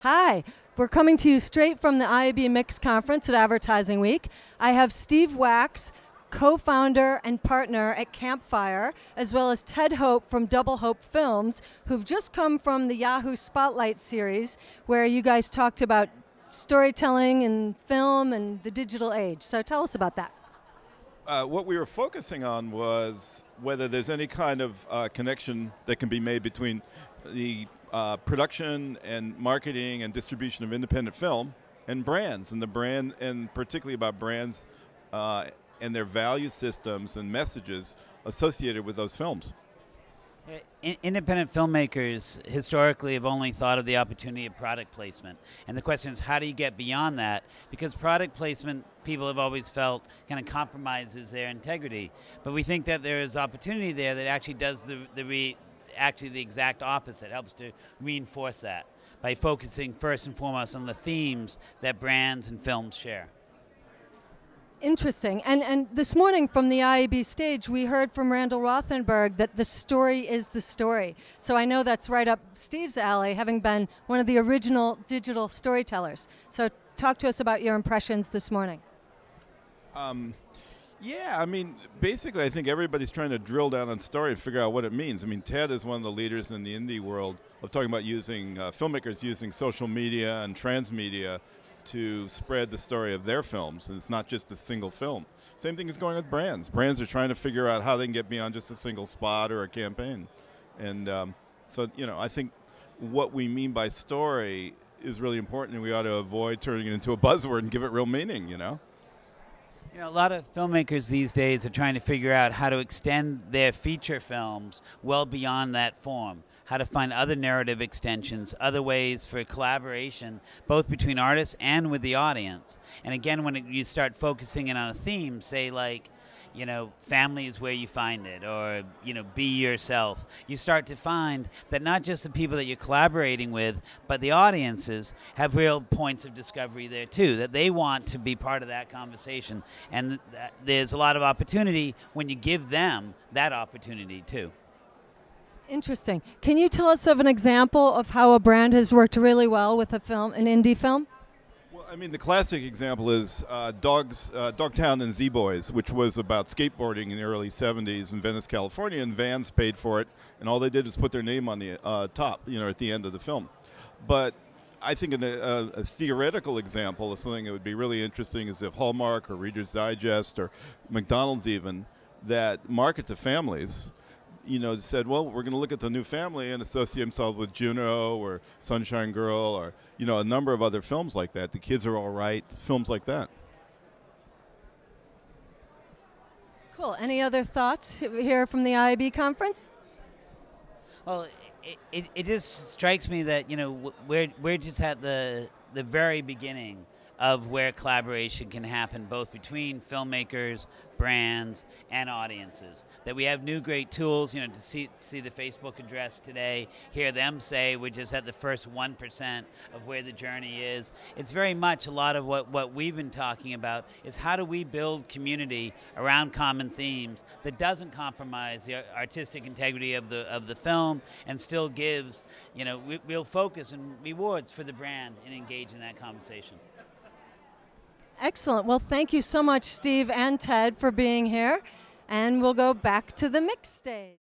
Hi, we're coming to you straight from the IAB MIXX Conference at Advertising Week. I have Steve Wax, co-founder and partner at Campfire, as well as Ted Hope from Double Hope Films, who've just come from the Yahoo Spotlight series, where you guys talked about storytelling and film and the digital age. So tell us about that. What we were focusing on was whether there's any kind of connection that can be made between the production and marketing and distribution of independent film and brands, and particularly about brands and their value systems and messages associated with those films. Independent filmmakers historically have only thought of the opportunity of product placement. And the question is, how do you get beyond that? Because product placement, people have always felt, kind of compromises their integrity. But we think that there is opportunity there that actually does the exact opposite, helps to reinforce that by focusing first and foremost on the themes that brands and films share. Interesting. And this morning from the IAB stage, we heard from Randall Rothenberg that the story is the story. So I know that's right up Steve's alley, having been one of the original digital storytellers. So talk to us about your impressions this morning. Yeah, I mean, basically I think everybody's trying to drill down on story and figure out what it means. I mean, Ted is one of the leaders in the indie world of talking about using filmmakers using social media and transmedia to spread the story of their films, and it's not just a single film. Same thing is going with brands. Brands are trying to figure out how they can get beyond just a single spot or a campaign. And so, you know, I think what we mean by story is really important, and we ought to avoid turning it into a buzzword and give it real meaning, you know? You know, a lot of filmmakers these days are trying to figure out how to extend their feature films well beyond that form, how to find other narrative extensions, other ways for collaboration, both between artists and with the audience. And again, when you start focusing in on a theme, say like, you know, family is where you find it, or, you know, be yourself, you start to find that not just the people that you're collaborating with, but the audiences have real points of discovery there too, that they want to be part of that conversation. And there's a lot of opportunity when you give them that opportunity too. Interesting. Can you tell us of an example of how a brand has worked really well with a film, an indie film? Well, I mean, the classic example is Dogtown and Z-Boys, which was about skateboarding in the early 70s in Venice, California, and Vans paid for it, and all they did was put their name on the top, you know, at the end of the film. But I think a theoretical example of something that would be really interesting is if Hallmark or Reader's Digest or McDonald's even, that market to families, you know, said, well, we're going to look at the new family and associate themselves with Juno or Sunshine Girl or, you know, a number of other films like that. The Kids Are All Right, films like that. Cool. Any other thoughts here from the IAB conference? Well, it just strikes me that, you know, we're just at the very beginning of where collaboration can happen, both between filmmakers, brands, and audiences. That we have new great tools, you know, to see the Facebook address today, hear them say we're just at the first 1% of where the journey is. It's very much a lot of what we've been talking about is how do we build community around common themes that doesn't compromise the artistic integrity of the film and still gives, you know, real focus and rewards for the brand and engage in that conversation. Excellent. Well, thank you so much, Steve and Ted, for being here. And we'll go back to the MIXX stage.